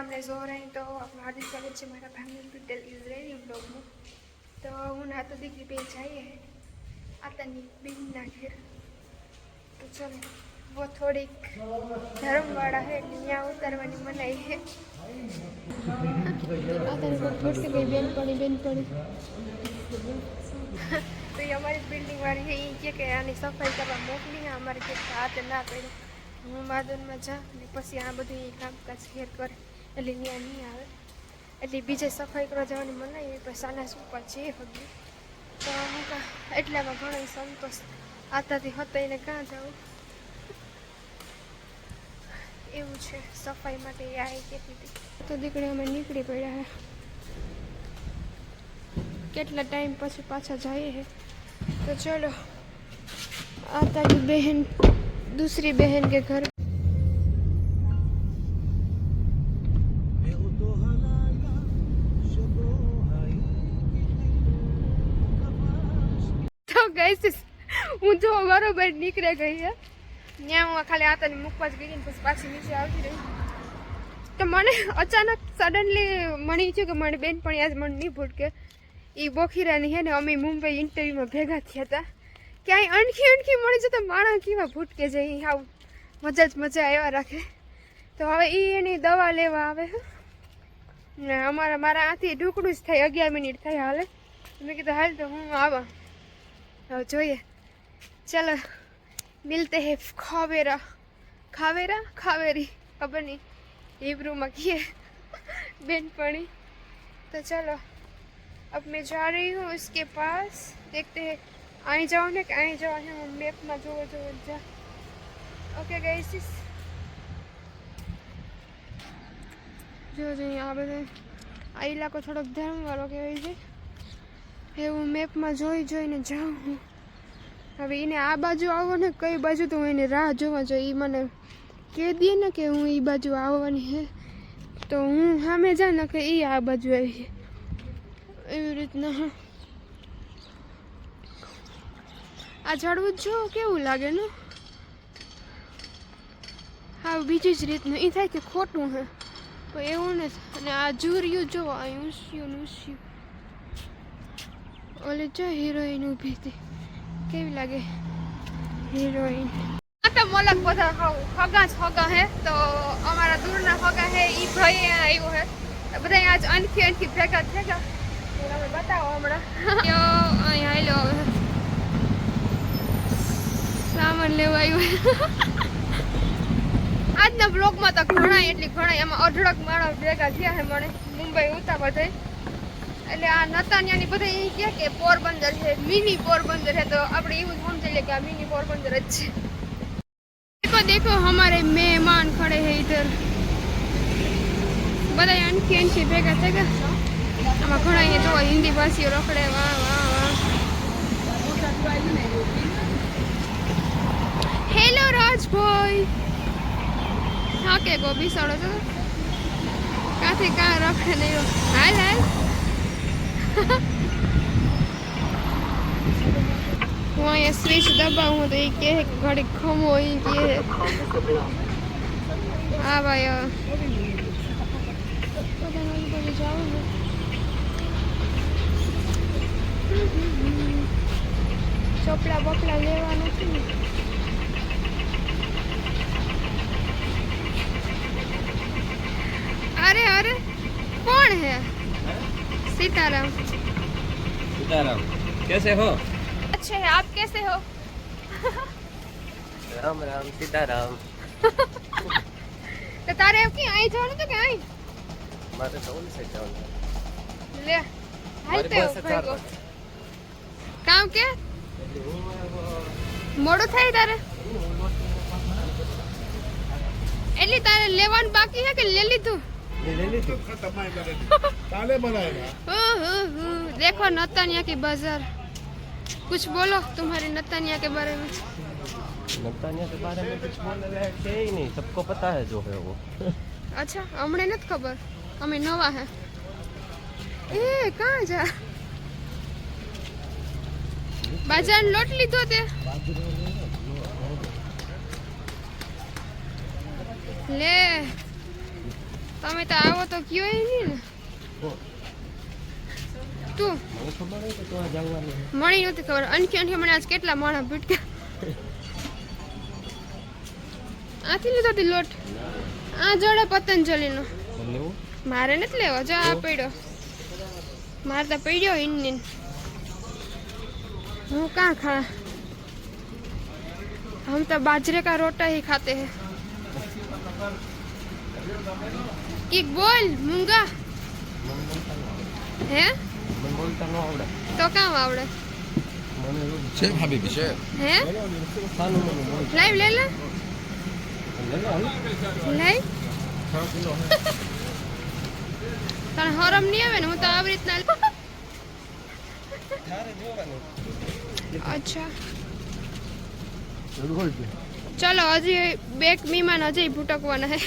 અમને જો રહી તો આપણું હાર્દિક સ્વાગત છે મારા ફેમિલી ડિટેલ ઇઝરાયલી બ્લોગમાં। તો હું ના તો દીકરી બે જઈએ આતાની બેનના ઘેર। તો ચલો वो થોડીક ધર્મવાળા है એટલે ત્યાં ઉતારવાની મનાઈ है। આતાની કોઈ ફૂટકી ગઈ બેન પડી તો એ અમારી બિલ્ડિંગ વાળી है એ કે આની સફાઈ કરવા મોકલી અમારે કે હાથ ના પડે હું માદનમાં જા અને પછી આ બધું કામકાજ ઘેર કરે એટલે ત્યાં નહીં આવે એટલે બીજે સફાઈ કરવા જવાની મનાઈ પછી સાના સુપા છે હગી તો હું એટલામાં ઘણો સંતોષ આતાથી હતા એને ક્યાં જાઉં એવું છે સફાઈ માટે આ કહેતી હતી તો દીકરી અમે નીકળી પડ્યા હે કેટલા ટાઈમ પછી પાછા જઈએ હે तो चलो आता की बहन दूसरी बहन के घर तो गाइस હું જો બરોબર નીકળે ગઈ હે ત્યાં હું ખાલી આતાની મૂકવા જ ગઈ ને પછી પાછી નીચે આવતી રહી તો મને અચાનક સડનલી મળી થયું કે મારી બેન પણ આજ મને નહીં ભૂલ કે એ બોખીરાની હે ને અમે મુંબઈ ઇન્ટરવ્યુમાં ભેગા થયા હતા ક્યાંય અણખી મળી જતા માણસ કેવા ભૂટકે જાય આવું મજા આવ્યા રાખે તો હવે એ એની દવા લેવા આવે ને મારા આથી ઢુકડું જ થાય 11 મિનિટ થાય હાલે મેં કીધું હાલ તો હું આવા હવે જોઈએ ચલો મિલતે હે ખાવેરી ખબર નહીં હિબ્रूમાં કહીએ बेनपणी तो चलो अब मैं जा रही हूँ उसके पास देखते हैं आई जाओ ना कि आई जाओ है मैप में जो जा ओके गाइस जो यहाँ બધે આ ઇલાકો થોડોક ધર્મવાળો કહેવાય છે એવું મેપમાં જોઈને જાઉં હું હવે એને આ બાજુ આવો ને કઈ બાજુ તો હું એને રાહ જોવા જોઈએ એ મને કહી દે ને કે હું એ બાજુ આવવાની હે તો હું સામે જા ને કે એ આ બાજુ આવી એવી રીતના આ ઝાડવું જો કેવું લાગે ને હા બીજી જ રીતનું એ થાય કે ખોટું હે તો એવું નથી અને આ જુરિયું જો આ ઊંસ્યું ઓલે જો હિરોઈન ઊભી હતી કેવી લાગે હિરોઈન તો મોલક બધા હગા હે તો અમારા દૂરના હગા હે એ ભાઈ આવ્યો હે બધા આજ અનખી ભેગા થયા તમે બતાવો હમણાં અહીંયા આવેલો હવે સામાન લેવા આવ્યો આજના બ્લોગમાં તો ઘણા એમાં અઢળક માણસ ભેગા થયા છે મને મુંબઈ ઉતા બધે એટલે આ નતાનિયાની બધા એ કહે કે પોરબંદર છે મિની પોરબંદર છે તો આપણે એવું જ સમજી લે કે આ મિની પોરબંદર જ છે देखो हमारे मेहमान खड़े हैं इधर બધા અનખી ભેગા થયા આમાં ઘણા અહીંયા જો હિન્દી ભાષીઓ રખડે વાહ હેલો રાજભાઈ હા કે ગો બિસાડો છો કાથી કા રખડે નહીં હાલ હું અહીંયા સ્વિચ દબાવું તો એ કહે ઘડી ખમો એ કહે હા ભાઈ જાઉં ને ચોપડા બપડા લેવા નથી ને अरे कौन है सीताराम कैसे हो अच्छे हैं आप कैसे हो राम राम सीताराम तो तारे अब की आई जाने तो क्या आई मारे तो उनसे जाओ ले हालते हो भाई को काम के મોડું થાય તારે એટલે તારે લેવાનું બાકી છે કે લે લીધું देखो नतानिया की बाजार कुछ बोलो तुम्हारी नतानिया के बारे में नतानिया के बारे में कुछ बोल रहे हैं कि ही नहीं सबको पता है जो है वो अच्छा हमने नहीं खबर हमें नवा है ए कहाँ जा बाजार लोट लीधो ते ले તમે તો આવો તો કયો નહીં ને તું મને ખબર હોય કે તો આ જવાનું છે. મળી નહોતી ખબર અનખી અનખી મને આજ કેટલા માણસ ભૂટકા આથી લીધો હતી લોટ આ જોડે પતંજલિનો તો લેવું મારે નથી લેવો જો આ પડ્યો મારે તો પડ્યો ઇન્ડિયન હું कहाँ खा हम तो बाजरे का रोटा ही खाते हैं कि बोल मूंगा है મને બોલતા ન આવડે तो काम आवड़े મને એવું Chef Habibi, chef. है સાનું મને બોલ लाइव ले ले લે લે હાલ. लाइव 6 કિલો તને હરમ નહીં આવે ને હું તો આવી રીતના તારે જોવાનું અચ્છા બોલ કે ચલો હજી બેક મહેમાન હજી ભૂટકવાના હે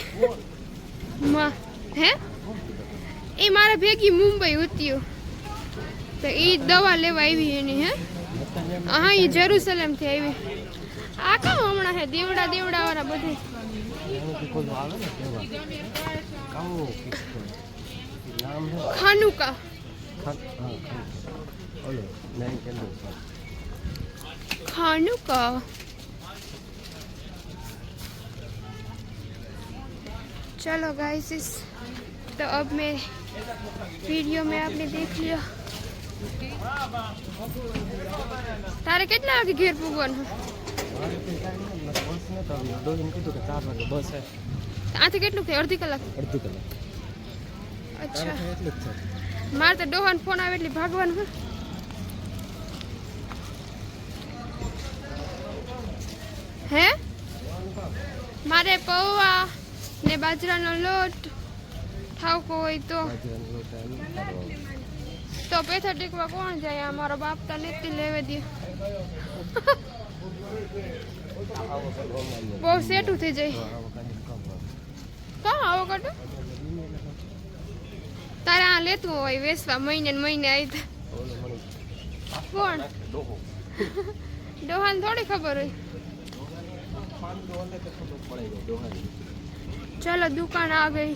માં હે એ મારે ભેગી મુંબઈ ઉત્યું તો એ દવા લેવા આવી એની હે હા એ જેરુસલેમ થી આવી આ કામ હમણાં હે દેવડા દેવડા વાળા બધે એનું કોઈ આવે ને કેવા કાઉ નામ છે ખાનુકા હા ઓલો નહીં કેલો खानुका चलो गाइस तो अब मैं वीडियो में आपने देख लिया तारे कितना आगे घेर पुगवन મારે તો ટાઈમ નથી બસ ને તો દોહીને કીધું કે 4 વાગે બસ છે आथे કેટલું થાય અડધી કલાક અડધી કલાક અચ્છા તારે એટલું જ છે મારે તો ડોહાન ફોન આવે એટલે ભાગવાનું હે મારે પૌવા ને બાજરાનો લોટ ઠાવકો હોય તો બાજરાનો લોટ આની કરવાનો. તો પેથા ટેકવા કોણ જાય આ મારો બાપ તો નથી લેવે દે બહુ સેટું થઈ જાય કાં આવો કાઢો તારે આ લેતું હોય વેસવા મહિને ને મહિને આવી કોણ ડોહાને થોડી ખબર હોય ચલો દુકાન આ ગઈ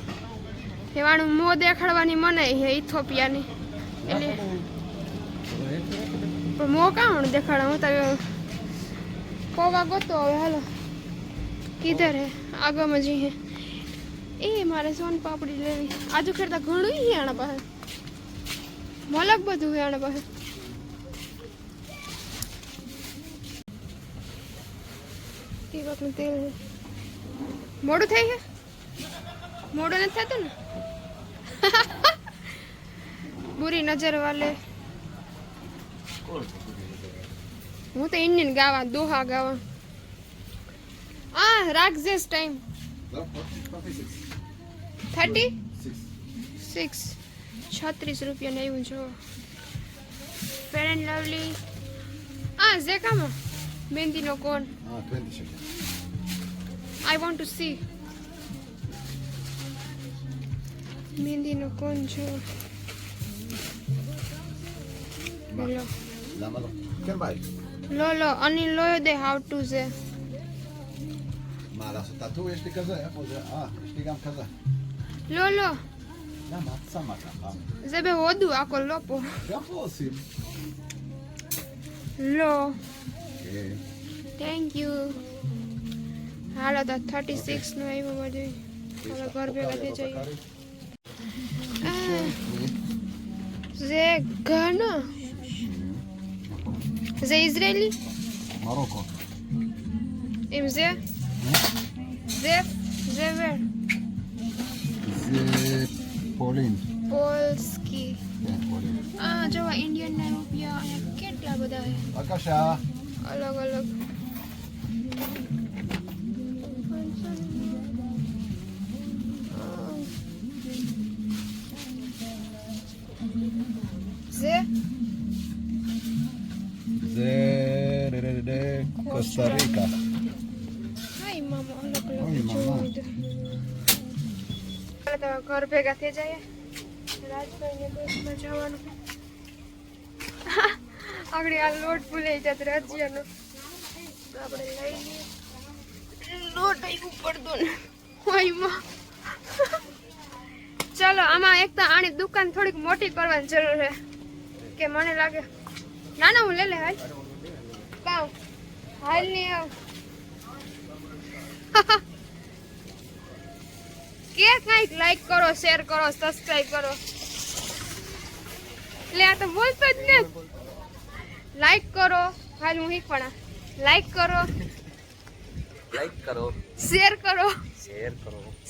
એવાનું મો દેખાડવાની મનાઈ છે ઇથોપિયાની એટલે પણ મો કાં દેખાડે હું તો કોવા ગોતો હવે હાલો કિધર હે આગમાં જી હે એ મારે સોન પાપડી લેવી આજુ ખેરતા ઘણું હે આના પાસે મલક બધું હે આના પાસે નું તેલ હે મોડું થઈ હે મોડું નથી થતું ને बुरी नजर वाले હું તો ઇન્ડિયન ગાવા દોહા ગાવા આ રાખજે ટાઈમ 36 રૂપિયા ને આવ્યું જો ફેર એન્ડ લવલી આ ઝેકામાં મહેંદીનો cone Ah, 20 shekels. I want to see મહેંદીનો કોન જો લો למה לא? כן ביי. לא, אני לא יודע how to זה. מה לעשות? טאטו יש לי כזה, איפה זה? יש לי גם כזה. לא. למה? את שמה ככה. זה בהודו, הכל לא פה. גם פה עושים. לא. כן. Thank you. હાલો તો 36 નું આવ્યું બધું. હવે ઘર ભેગા થઈ જઈએ. זה גאנה. זה ישראלי? מרוקו. עם זה? זה ור. זה פולין. પોલ્સકી. כן, פולין. જો આ ઇન્ડિયન ના રૂપિયા અહીંયા કેટલા બધા છે בבקשה. અલગ અલગ זה זה קוסטה ריקה. હાય મામા અલગ ઓય અલગ મામા. જોઈ તો ઘર ભેગા થઈ જાય રાજભાઈને બસમાં જવાનું આગળ આ લોટ ભૂલાઈ જાત રાજ્યનો આપણે લઈ લઈએ લોટ આવ્યું પડતો ને હોય માં ચલો આમાં એક તો આની દુકાન થોડીક મોટી કરવાની જરૂર છે કે મને લાગે ના ના હું લે હાલ કાઉ હાલ ની આવ કે કઈક લાઈક કરો શેર કરો સબસ્ક્રાઇબ કરો લે આ તો બોલતો જ ને લાઈક કરો હાલ હું શીખવાડા લાઈક કરો શેર કરો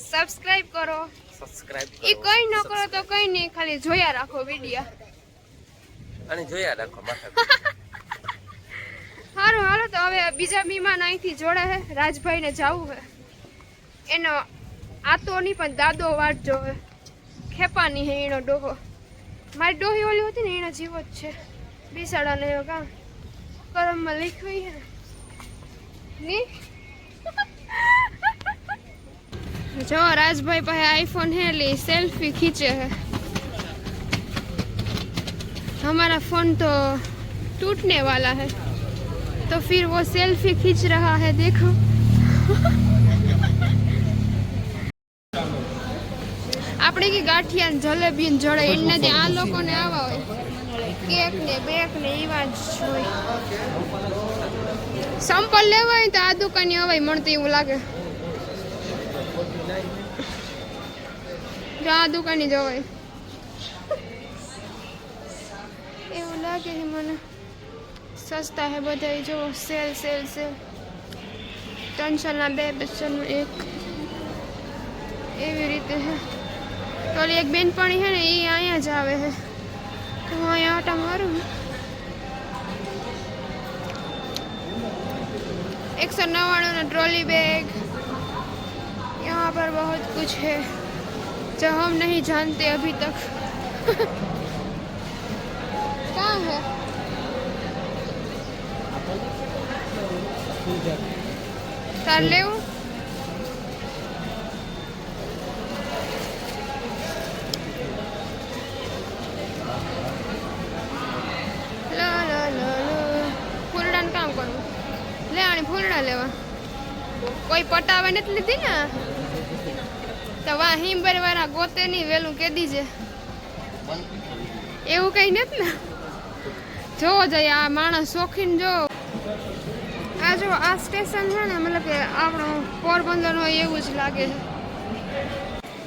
સબસ્ક્રાઇબ કરો ઈ કઈ ન કરો તો કઈ નહીં ખાલી જોયા રાખો વિડિયો અને જોયા રાખો સારું હાલો તો હવે બીજા મહેમાન અહીંથી જોડે છે રાજભાઈ ને જવું છે એનો આતો નહીં પણ દાદો વાટ જોવે ખેપાની હે એનો ડોહો મારી ડોહી ઓલી હતી ને એનો જીવો જ છે બિસાડા ને કામ કરમમાં લખ્યું છે ની जो राजभाई पे आईफोन है ली सेल्फी खींचे है हमारा फोन तो टूटने वाला है तो फिर वो सेल्फी खींच रहा है देखो આપણે કે ગાંઠિયા ને જલેબી ને જોડે એને ત્યાં આ લોકોને આવા હોય કેક ને બેક ને એવા જ હોય સંપલ લેવા હોય તો આ દુકાને હવાય મળતી એવું લાગે જો આ દુકાને જવાય એવું લાગે છે મને સસ્તા હે બધા જો સેલ સેલ સેલ 300 ના 2 200 નું 1 એવી રીતે છે તો એક બેનપણી છે ને એ અહીંયા જ આવે છે તો હું અહીંયા આટા મારું 199 ना ट्रॉली बैग यहाँ पर बहुत कुछ है जो हम नहीं जानते अभी तक कहाँ है तार ले ફૂલડાનું કામ કરવું લે આની ફૂલડા લેવા કોઈ પટાવે નથી લીધી ને તો વા હિમબર વાળા ગોતે નહીં વેલું કે દીજે એવું કઈ નથી ને જોવો જોઈએ આ માણસ શોખીન જો આ જો આ સ્ટેશન છે ને મતલબ કે આપણો પોરબંદર હોય એવું જ લાગે છે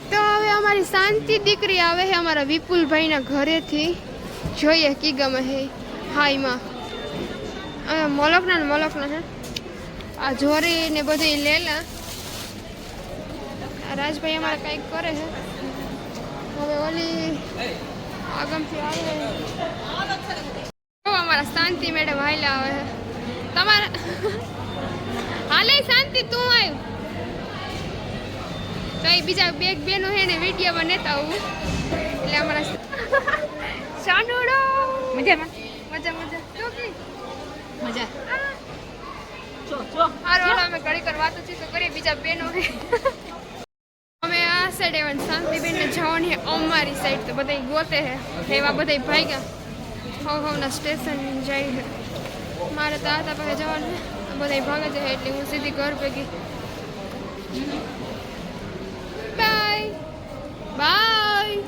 તો હવે અમારી શાંતિ દીકરી આવે છે અમારા વિપુલભાઈના ઘરેથી જોઈએ કી ગમે હે હાઈમાં મલકના હે આ જોરી ને બધી લેલા રાજભાઈ અમારે કંઈક કરે છે હવે ઓલી આગમથી આવે અમારા શાંતિ મેડમ હાઈલા આવે છે તમારા હાલે શાંતિ તું આવ્યું તો એ બીજા બેગ બેનો હે ને વિડીયો બનેતા હું એટલે અમારા સાનુડો મજામાં મજા મજા ચોકી મજા હારું અમે ઘડી કર વાતો છે તો કરીએ બીજા બેનો હે અમે આ સાઈડ એવન શાંતિબેન ને જવાની અમારી સાઈડ તો બધા ગોતે હે એવા બધા ભાગ્યા હવના સ્ટેશન જાય છે મારે તો આતા પાસે જવાનું બધા ભાગે છે એટલે હું સીધી ઘર ભેગી બાય બાય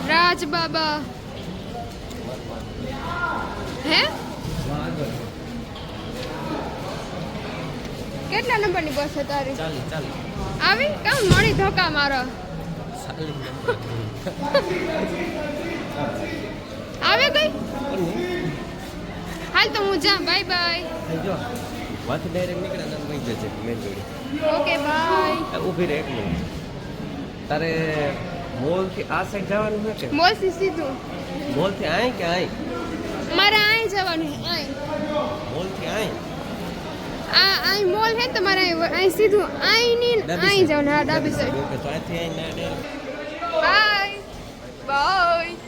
રાજ બાબા હે કેટલા નંબરની બસ છે તારી આવી કામ મણી ધોકા મારો આવે ગઈ હાલ તો હું જા બાય બાય વાથી ડાયરેક્ટ નીકળ્યા નામ વહી જશે મેન જોડી ઓકે બાય ઊભી રહે એક મિનિટ તારે મોલ થી આ સાઈડ જવાનું છે કે મોલ થી સીધું મોલ થી આય કે આય મારે આય જવાનું છે આય મોલ થી આય આ મોલ હે તમારે અહીં સીધું અહીં ની અહીં જવાનું હા ડાબી સાઈડ ઓકે તો અહીંથી આય ના બાય બાય